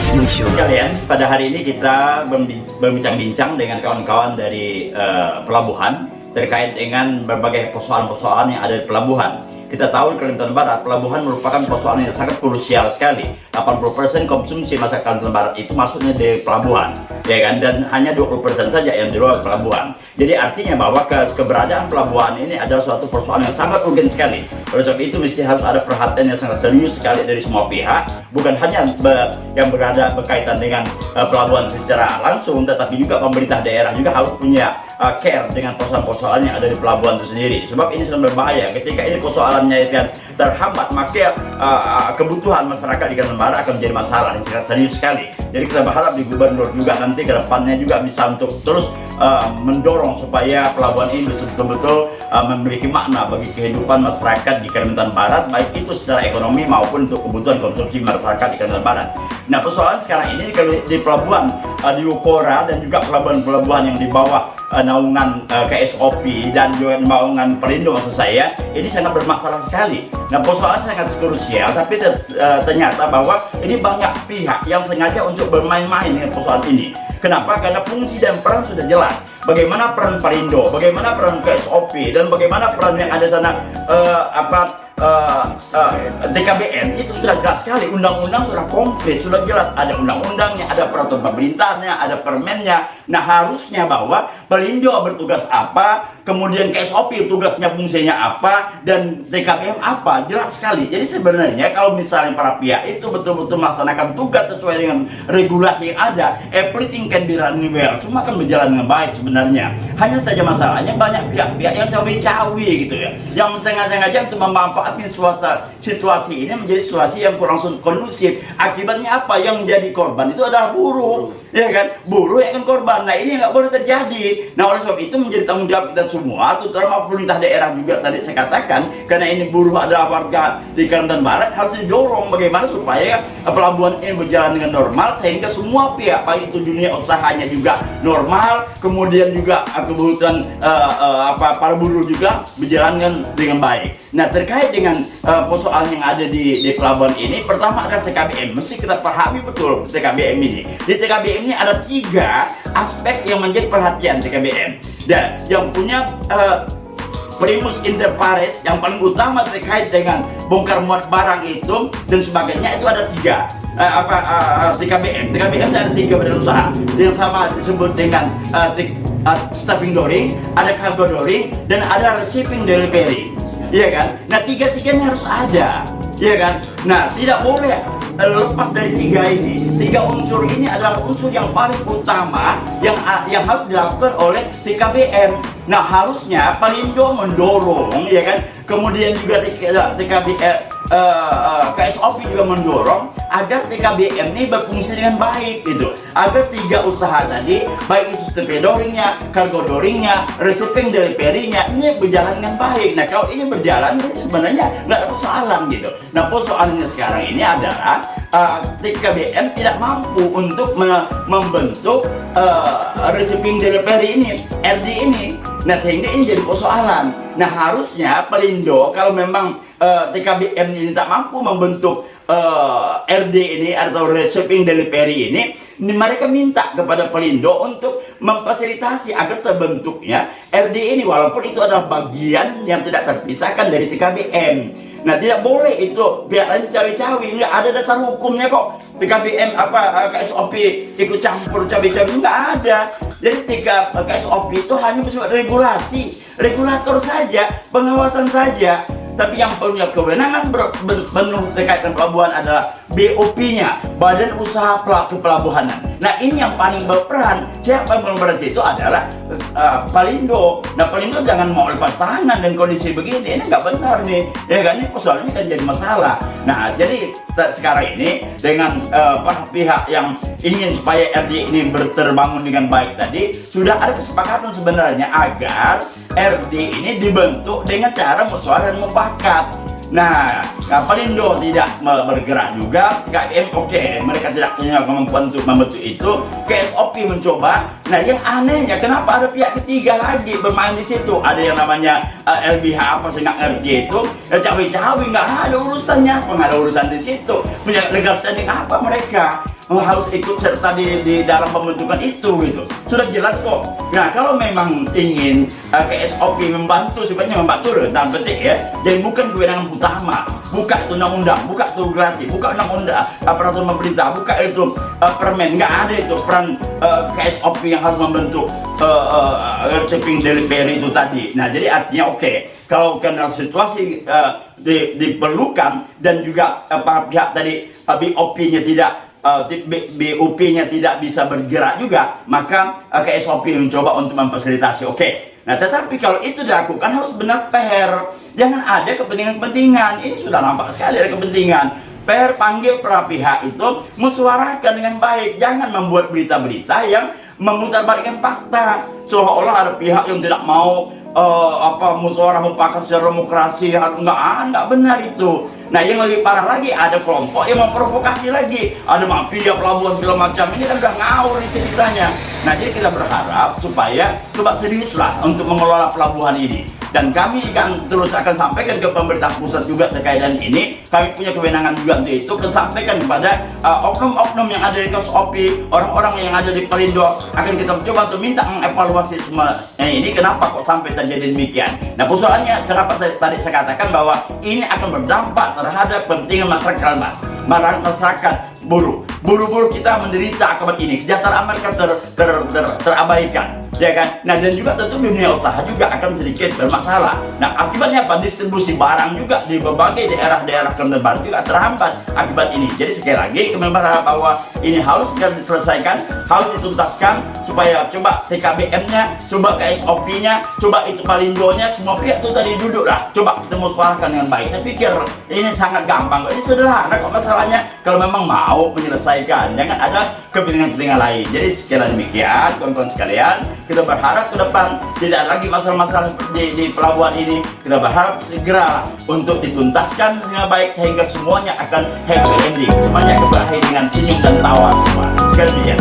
Trans Nasional. Kalian, pada hari ini kita berbincang-bincang dengan kawan-kawan dari pelabuhan terkait dengan berbagai persoalan-persoalan yang ada di pelabuhan. Kita tahu di Kalimantan Barat, pelabuhan merupakan persoalan yang sangat krusial sekali. 80% konsumsi masyarakat Kalimantan Barat itu masuknya di pelabuhan, ya kan? Dan hanya 20% saja yang di luar pelabuhan. Jadi artinya bahwa keberadaan pelabuhan ini adalah suatu persoalan yang sangat urgen sekali. Oleh sebab itu mesti harus ada perhatian yang sangat serius sekali dari semua pihak, bukan hanya yang berkaitan dengan pelabuhan secara langsung, tetapi juga pemerintah daerah juga harus punya care dengan persoalan-persoalan yang ada di pelabuhan itu sendiri. Sebab ini sangat berbahaya ketika ini persoalannya yang terhambat, maka kebutuhan masyarakat di Kalimantan Barat akan menjadi masalah yang sangat serius sekali. Jadi kita berharap di gubernur juga nanti ke depannya juga bisa untuk terus mendorong supaya pelabuhan ini betul-betul memiliki makna bagi kehidupan masyarakat di Kalimantan Barat, baik itu secara ekonomi maupun untuk kebutuhan konsumsi masyarakat di Kalimantan Barat. Nah, persoalan sekarang ini kalau di pelabuhan di Ukora dan juga pelabuhan-pelabuhan yang di bawah naungan KSOP dan juga naungan Pelindo, maksud saya, ini sangat bermasalah sekali. Nah, persoalan sangat krusial, tapi ternyata bahwa ini banyak pihak yang sengaja untuk bermain-main dengan persoalan ini. Kenapa? Karena fungsi dan peran sudah jelas. Bagaimana peran Pelindo, bagaimana peran KSOP, dan bagaimana peran yang ada sana DKBM itu sudah jelas sekali. Undang-undang sudah konkret, sudah jelas, ada undang-undangnya, ada peraturan pemerintahnya, ada permennya. Nah, harusnya bahwa Pelindo bertugas apa, kemudian KSOP tugasnya, fungsinya apa, dan DKBM apa, jelas sekali. Jadi sebenarnya kalau misalnya para pihak itu betul-betul melaksanakan tugas sesuai dengan regulasi yang ada, everything can be running well, semua akan berjalan dengan baik sebenarnya. Hanya saja masalahnya banyak pihak-pihak yang cawe-cawe gitu ya, yang sengaja-sengaja untuk memanfaatkan situasi ini menjadi situasi yang kurang kondusif. Akibatnya apa? Yang menjadi korban itu adalah buruh, ya kan? Buruh yang akan korban. Nah, ini nggak boleh terjadi. Nah, oleh sebab itu menjadi tanggung jawab kita semua, terutama pemerintah daerah juga tadi saya katakan, karena ini buruh adalah warga di Kalimantan Barat, harus didorong bagaimana supaya pelabuhan ini berjalan dengan normal, sehingga semua pihak, baik itu dunia usahanya juga normal, kemudian juga kebutuhan para buruh juga berjalan dengan baik. Nah, terkait dengan persoalan yang ada di pelabuhan ini, pertama adalah TKBM. Mesti kita pahami betul TKBM ini. Di TKBM ini ada 3 aspek yang menjadi perhatian TKBM. Dan yang punya primus inter pares, yang paling utama terkait dengan bongkar muat barang itu dan sebagainya, itu ada 3 TKBM. TKBM ada 3 badan usaha yang sama disebut dengan staffing dooring, ada cargo dooring, dan ada receiving delivery. Iya kan? Nah, 3-tiganya harus ada, iya kan? Nah, tidak boleh lepas dari 3 ini. 3 unsur ini adalah unsur yang paling utama yang harus dilakukan oleh TKBM. Nah, harusnya Pelindo mendorong, ya kan? Kemudian juga KSOP juga mendorong agar TKBM ini berfungsi dengan baik gitu. Agar 3 usaha tadi, baik itu staffing dooringnya, cargo dooringnya, receiving delivery-nya, ini berjalan dengan baik. Nah, kalau ini berjalan, ini sebenarnya nggak ada persoalan gitu. Nah, persoalannya sekarang ini adalah TKBM tidak mampu untuk membentuk receiving delivery ini, RD ini. Nah, sehingga ini jadi persoalan. Nah, harusnya Pelindo, kalau memang TKBM ini tak mampu membentuk RD ini atau receiving delivery ini, mereka minta kepada Pelindo untuk memfasilitasi agar terbentuknya RD ini, walaupun itu adalah bagian yang tidak terpisahkan dari TKBM. Nah, tidak boleh itu pihak lain cawe-cawe, nggak ada dasar hukumnya kok. TKBM KSOP ikut campur cawe-cawe, nggak ada. Jadi KSOP itu hanya bersifat regulasi, regulator saja, pengawasan saja. Tapi yang punya kewenangan penuh terkait dengan pelabuhan adalah BOP-nya, Badan Usaha Pelaku Pelabuhanan. Nah, ini yang paling berperan. Siapa yang berperan itu adalah Pelindo. Nah, Pelindo jangan mau lepas tangan dan kondisi begini. Ini nggak benar nih, ya kan? Ini persoalannya kan jadi masalah. Nah, jadi sekarang ini dengan para pihak yang ingin supaya RD ini terbangun dengan baik tadi, sudah ada kesepakatan sebenarnya agar RD ini dibentuk dengan cara musyawarah dan mufakat. Nah, Pelindo tidak bergerak juga, TKBM oke, mereka tidak punya kemampuan untuk membentuk itu. KSOP mencoba, Nah, yang anehnya kenapa ada pihak ketiga lagi bermain di situ? Ada yang namanya LBH apa saya nggak ngerti itu, cawe-cawe nggak ada urusannya, nggak ada urusan di situ. Punya legal standing apa mereka? Harus ikut serta di dalam pembentukan itu gitu. Sudah jelas kok. Nah, kalau memang ingin KSOP membantu, sebenarnya membantu loh, dalam petik ya. Jadi bukan kewenangan utama. Buka itu undang-undang, buka itu regulasi, buka undang-undang, peraturan pemerintah, buka itu permen. Nggak ada itu peran KSOP yang harus membentuk shipping delivery itu tadi. Nah, jadi artinya oke. Kalau karena situasi diperlukan dan juga para pihak tadi BOP-nya tidak BUP-nya tidak bisa bergerak juga, maka KSOP mencoba untuk memfasilitasi. Oke. Nah, tetapi kalau itu dilakukan harus benar fair. Jangan ada kepentingan-kepentingan. Ini sudah nampak sekali ada kepentingan. Fair, panggil para pihak itu, musuarakan dengan baik. Jangan membuat berita-berita yang memutarbalikkan fakta. Seolah-olah ada pihak yang tidak mau musyawarah mufakat secara demokrasi, nggak benar itu. Nah, yang lebih parah lagi ada kelompok yang memprovokasi lagi, ada mafia pelabuhan segala macam. Ini kan udah ngawur nih ceritanya. Nah, jadi kita berharap supaya coba seriuslah untuk mengelola pelabuhan ini. Dan kami terus akan sampaikan ke pemerintah pusat juga terkait dengan ini. Kami punya kewenangan juga untuk itu, akan sampaikan kepada oknum-oknum yang ada di KSOP, orang-orang yang ada di Pelindo. Akan kita coba untuk minta mengevaluasi semua ini kenapa kok sampai terjadi demikian. Nah, persoalannya kenapa tadi saya katakan bahwa ini akan berdampak terhadap kepentingan masyarakat buruh. Buruh-buruh kita menderita akibat ini. Kesejahteraan mereka terabaikan, ya kan? Nah, dan juga tentu dunia usaha juga akan sedikit bermasalah. Nah, akibatnya apa? Distribusi barang juga di berbagai daerah-daerah Kementerian juga terhambat akibat ini. Jadi sekali lagi kami berharap bahwa ini harus segera diselesaikan, harus dituntaskan supaya coba TKBM-nya, coba KSOP-nya, coba itu Palindo-nya, semua pihak itu tadi duduk lah. Coba kita musyawarahkan dengan baik. Saya pikir ini sangat gampang. Ini sederhana kok masalahnya. Kalau memang mau menyelesaikan, jangan ada kepentingan-kepentingan lain. Jadi sekali demikian, teman-teman sekalian, kita berharap ke depan tidak lagi masalah-masalah di pelabuhan ini. Kita berharap segera untuk dituntaskan dengan baik sehingga semuanya akan happy ending. Semuanya berakhir dengan senyum dan tawa semua. Sekali demikian.